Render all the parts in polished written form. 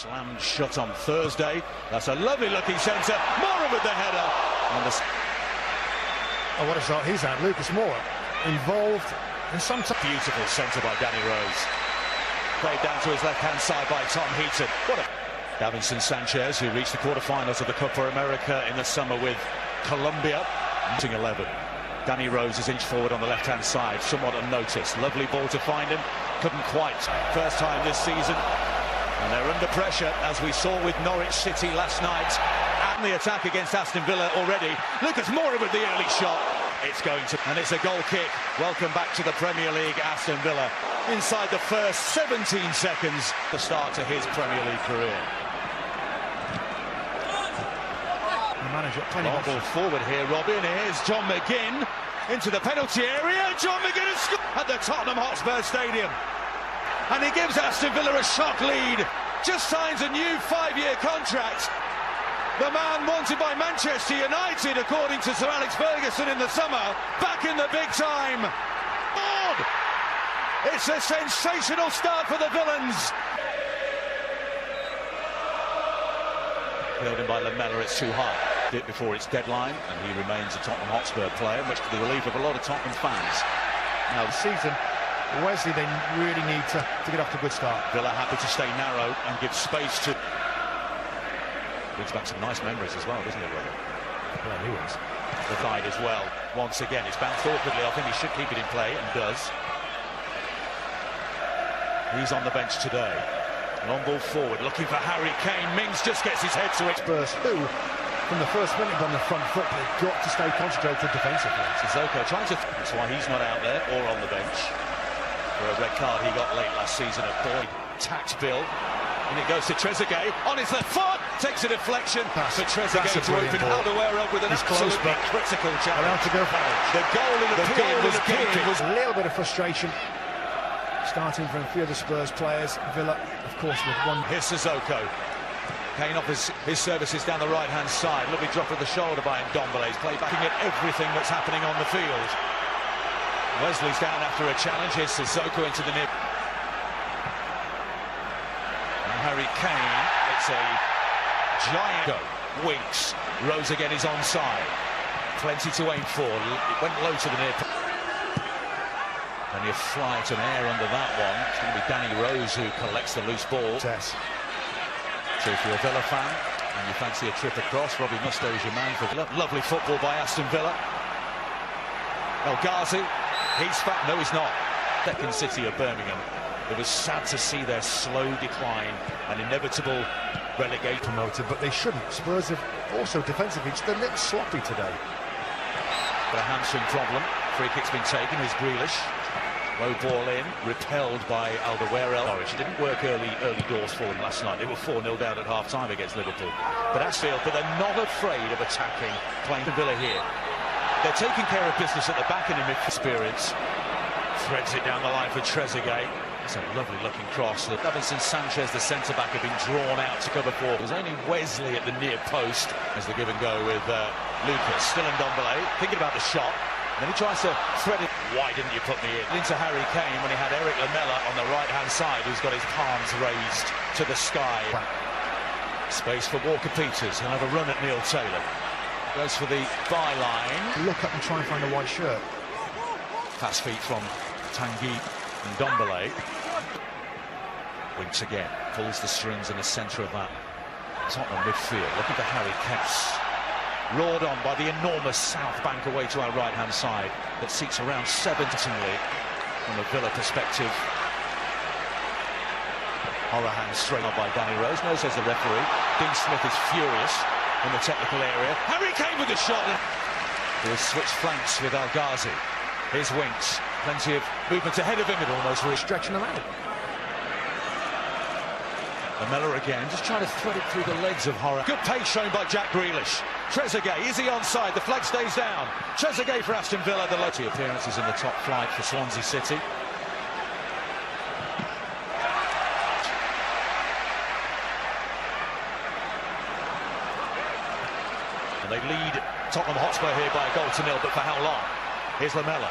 Slammed shut on Thursday. That's a lovely looking centre. Moore with the header. And oh, what a shot he's had. Lucas Moore involved in some beautiful centre by Danny Rose. Played down to his left-hand side by Tom Heaton. What a... Davinson Sanchez, who reached the quarterfinals of the Copa America in the summer with Colombia. 11. Danny Rose is inched forward on the left-hand side, somewhat unnoticed. Lovely ball to find him. Couldn't quite. First time this season. And they're under pressure, as we saw with Norwich City last night. And the attack against Aston Villa already. Lucas Moura with the early shot. It's going to... And it's a goal kick. Welcome back to the Premier League, Aston Villa. Inside the first 17 seconds, the start to his Premier League career. The manager, plenty long ball forward here, Robin. Here's John McGinn into the penalty area. John McGinn has scored at the Tottenham Hotspur Stadium. And he gives Aston Villa a shock lead. Just signs a new 5-year contract. The man wanted by Manchester United, according to Sir Alex Ferguson in the summer, back in the big time. It's a sensational start for the Villains. Held in by Lamella, it's too high. Did before its deadline, and he remains a Tottenham Hotspur player, much to the relief of a lot of Tottenham fans. Now the season, Wesley, they really need to get off to a good start. Villa happy to stay narrow and give space to... Brings back some nice memories as well, doesn't it, Robert? Well, he was. The guide as well. Once again, it's bounced awkwardly. I think he should keep it in play, and does. He's on the bench today. Long ball forward, looking for Harry Kane. Mings just gets his head to it. Spurs, who, from the first minute on the front foot, they've got to stay concentrated defensively. Sissoko trying to... That's why he's not out there or on the bench. For a red card he got late last season at Boyd. Tax bill. And it goes to Trezeguet on his left foot. Takes a deflection for Trezeguet to open Alderweireld up with an absolutely critical challenge. Allowed to go. The goal in the game was a little bit of frustration. Starting from a few of the Spurs players. Villa, of course, with one. Here's Sissoko. Kane offers his services down the right-hand side. Lovely drop of the shoulder by Ndombele. He's played backing at everything that's happening on the field. Wesley's down after a challenge. Here's Sissoko into the nib. And Harry Kane, it's a giant go. Winks. Rose again is onside. Plenty to aim for. It went low to the near. And you fly to an air under that one. It's going to be Danny Rose who collects the loose ball. Yes. So if you're a Villa fan and you fancy a trip across, Robbie Mustoe is your man for Villa. Lovely football by Aston Villa. El Ghazi, he's fat. No, he's not. Second city of Birmingham. It was sad to see their slow decline and inevitable relegation. Promoted, but they shouldn't. Spurs have also defensively just a little sloppy today. Got a hamstring problem. Free kick's been taken. Here's Grealish. Low ball in, repelled by Alderweireld. Norwich didn't work early doors for them last night. They were 4-0 down at half-time against Liverpool. But they're not afraid of attacking, playing Villa here. They're taking care of business at the back in the mid experience. Threads it down the line for Trezeguet. It's a lovely-looking cross. Davinson Sanchez, the centre-back, had been drawn out to cover for. There's only Wesley at the near post as the give-and-go with Lucas. Still Ndombele, thinking about the shot. And then he tries to thread it. Why didn't you put me in? Into Harry Kane when he had Eric Lamella on the right-hand side, who's got his palms raised to the sky. Space for Walker Peters. He'll have a run at Neil Taylor. Goes for the byline. Look up and try and find a white shirt. Fast feet from Tanguy and Ndombele. Winks again. Pulls the strings in the centre of that Tottenham midfield. Looking for Harry Kane. Roared on by the enormous south bank away to our right-hand side that seats around 70 from a Villa perspective. Horahan straight up by Danny Rose. No, says the referee. Dean Smith is furious in the technical area. Harry Kane with the shot. He'll switch flanks with El Ghazi. Here's Winks. Plenty of movement ahead of him. It almost stretching them out. Lamella again, just trying to thread it through the legs of Horahan. Good pace shown by Jack Grealish. Trezeguet, is he onside? The flag stays down. Trezeguet for Aston Villa. The Lottie appearances in the top flight for Swansea City. And they lead Tottenham Hotspur here by a goal to nil, but for how long? Here's Lamella.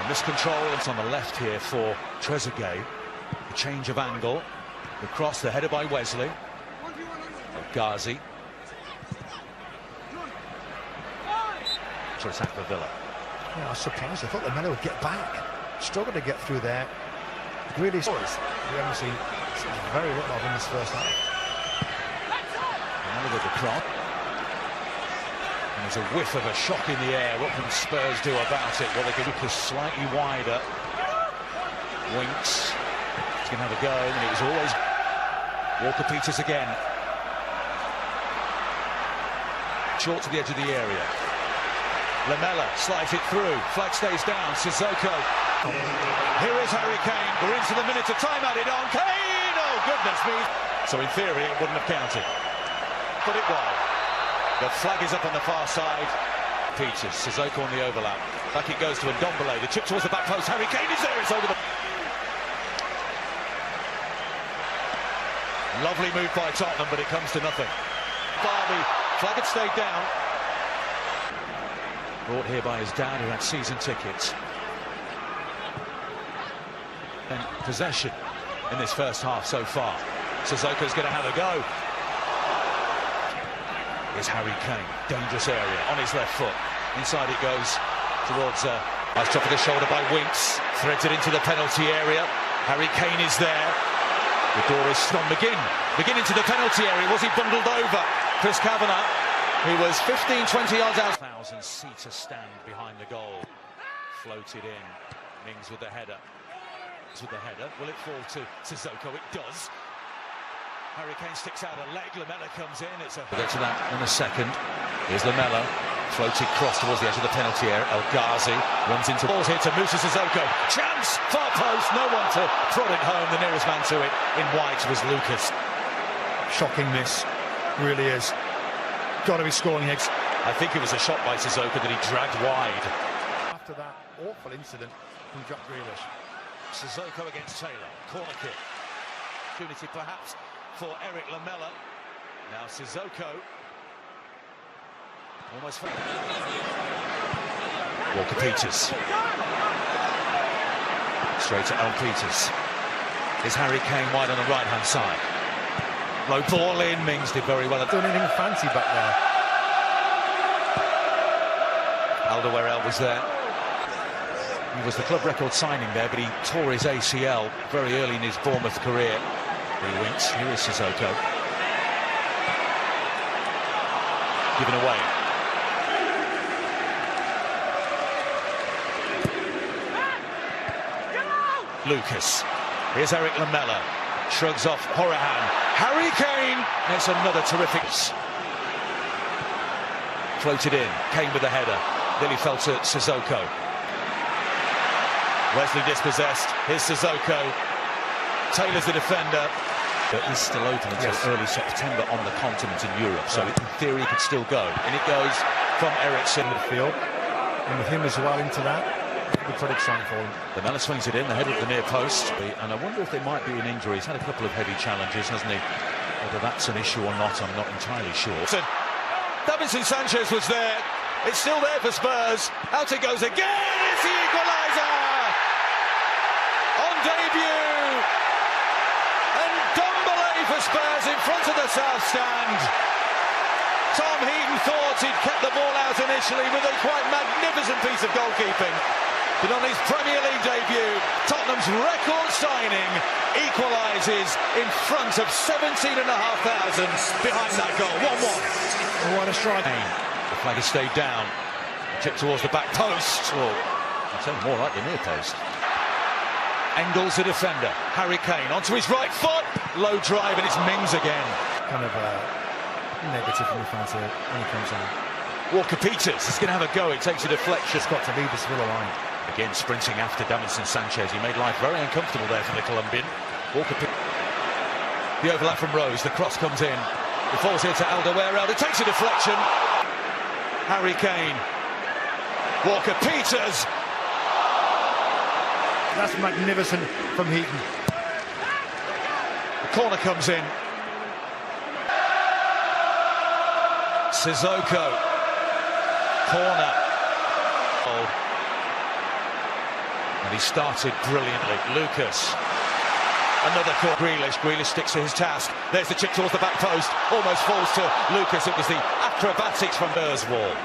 And this control is on the left here for Trezeguet. A change of angle. The cross, the header by Wesley. Ghazi. For attack for Villa. Yeah, I was surprised. I thought Lamela would get back. Struggled to get through there. Really, we haven't seen very little of in this first half. Lamela with the cross. And there's a whiff of a shock in the air. What can Spurs do about it? Well, they can look slightly wider. Winks. He's going to have a go, and it was always Walker-Peters again. Short to the edge of the area. Lamela slides it through. Flag stays down. Sissoko. Here is Harry Kane. We're into the minute of time added on. Kane! Oh, goodness me. So in theory, it wouldn't have counted. But it won't. The flag is up on the far side. Peters. Sissoko on the overlap. Back it goes to Ndombele. The chip towards the back post. Harry Kane is there. It's over the... Lovely move by Tottenham, but it comes to nothing. Barbie. Flag had stayed down. Brought here by his dad, who had season tickets. And possession in this first half so far. Sissoko's going to have a go. Here's Harry Kane. Dangerous area on his left foot. Inside it goes towards... nice drop of the shoulder by Winks. Threads it into the penalty area. Harry Kane is there. The door is from McGinn. McGinn into the penalty area. Was he bundled over? Chris Kavanagh. He was 15-20 yards out. 1,000-seater stand behind the goal. Floated in. Mings with the header. Will it fall to Sissoko? It does. Harry Kane sticks out a leg. Lamela comes in. We'll get to that in a second. Here's Lamela. Floated cross towards the edge of the penalty area. El Ghazi runs into balls here to Musa Sissoko. Chance! Far post. No one to prod it home. The nearest man to it in white was Lucas. Shocking this. Really is. Got to be scoring Higgs. I think it was a shot by Sissoko that he dragged wide. After that awful incident from Jack Grealish. Sissoko against Taylor. Corner kick. Opportunity perhaps for Eric Lamela. Now Sissoko. Almost. Walker-Peters. Straight to Peters. Is Harry Kane wide on the right-hand side. Low ball in. Mings did very well. Doing anything fancy back there. Alderweireld was there. He was the club record signing there, but he tore his ACL very early in his Bournemouth career. He Winks. Here is Sissoko. Given away. Lucas. Here's Eric Lamela. Shrugs off Horahan. Harry Kane. It's another terrific. Floated in. Kane with the header. Nearly fell to Sissoko. Wesley dispossessed. Here's Sissoko. Taylor's the defender. It is still open until early September on the continent in Europe, so in theory he could still go. And it goes from Ericsson midfield. And with him as well into that, it'll be pretty exciting for him. Lamela swings it in, the header at the near post. And I wonder if there might be an injury. He's had a couple of heavy challenges, hasn't he? Whether that's an issue or not, I'm not entirely sure. Davinson Sanchez was there. It's still there for Spurs. Out it goes again. It's the equaliser. On debut. And Ndombele for Spurs in front of the south stand. Tom Heaton thought he'd kept the ball out initially with a quite magnificent piece of goalkeeping. But on his Premier League debut, Tottenham's record signing equalises in front of 17,500 behind that goal. 1-1. What a strike. The flag has stayed down. Tip towards the back post. Oh, I'd say more like the near post. Engels the defender. Harry Kane onto his right foot. Low drive and it's Mings again. Kind of negative from the fans here when he comes on. Walker-Peters is going to have a go. It takes a deflection. It's got to leave this Villa line. Again sprinting after Davinson Sanchez. He made life very uncomfortable there for the Colombian. Walker-Peters. The overlap from Rose. The cross comes in. It falls here to Alderweireld. It takes a deflection. Harry Kane. Walker-Peters. That's magnificent from Heaton. The corner comes in. Sissoko. Corner. And he started brilliantly. Lucas. Another corner. Grealish sticks to his task. There's the chip towards the back post. Almost falls to Lucas. It was the acrobatics from Burswall.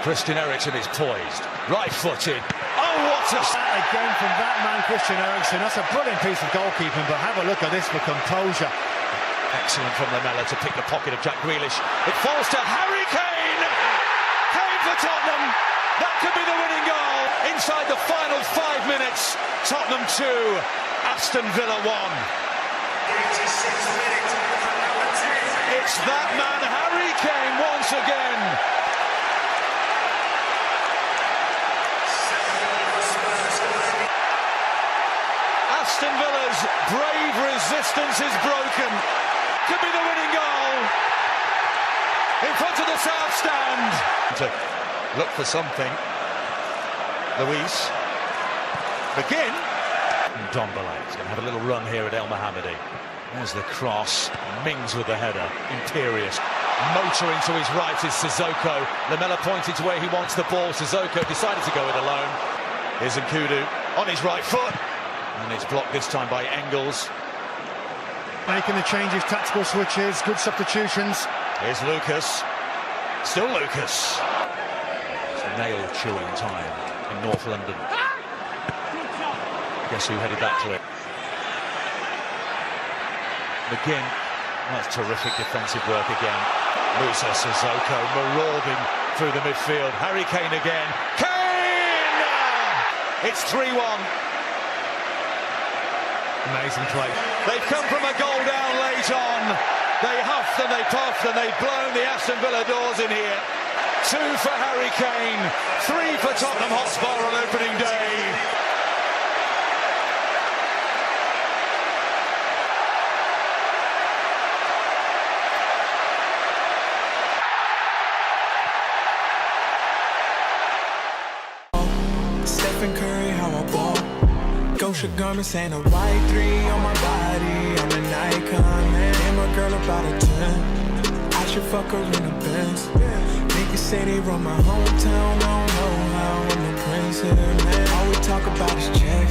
Christian Eriksen is poised. Right-footed. Oh, what a... Again from that man, Christian Eriksen. That's a brilliant piece of goalkeeping, but have a look at this for composure. Excellent from Lamela to pick the pocket of Jack Grealish. It falls to Harry Kane! Kane for Tottenham! That could be the winning goal! Inside the final 5 minutes, Tottenham 2, Aston Villa 1. 86 minutes. It's that man, Harry Kane, once again. Aston Villa's brave resistance is broken. Could be the winning goal. In front of the south stand. To look for something. Luis. Begin. Ndombele is going to have a little run here at El Mohammadi. There's the cross. Mings with the header. Imperious. Motoring to his right is Sissoko. Lamela pointed to where he wants the ball. Sissoko decided to go it alone. Here's Nkudu on his right foot. And it's blocked this time by Engels. Making the changes, tactical switches, good substitutions. Here's Lucas. Still Lucas. It's a nail-chewing time in North London. Guess who headed that to it? McGinn. That's terrific defensive work again. Musa Sissoko marauding through the midfield. Harry Kane again. Kane! It's 3-1. Amazing play. They've come from a goal down late on. They huffed and they puffed and they've blown the Aston Villa doors in here. 2 for Harry Kane, 3 for Tottenham Hotspur on opening day. Gosha garments and a white 3 on my body. I'm an icon, man. And my girl about a 10. I should fuck her in a Benz. Niggas say they run my hometown. I don't know how I'm the prince here, man. All we talk about is check.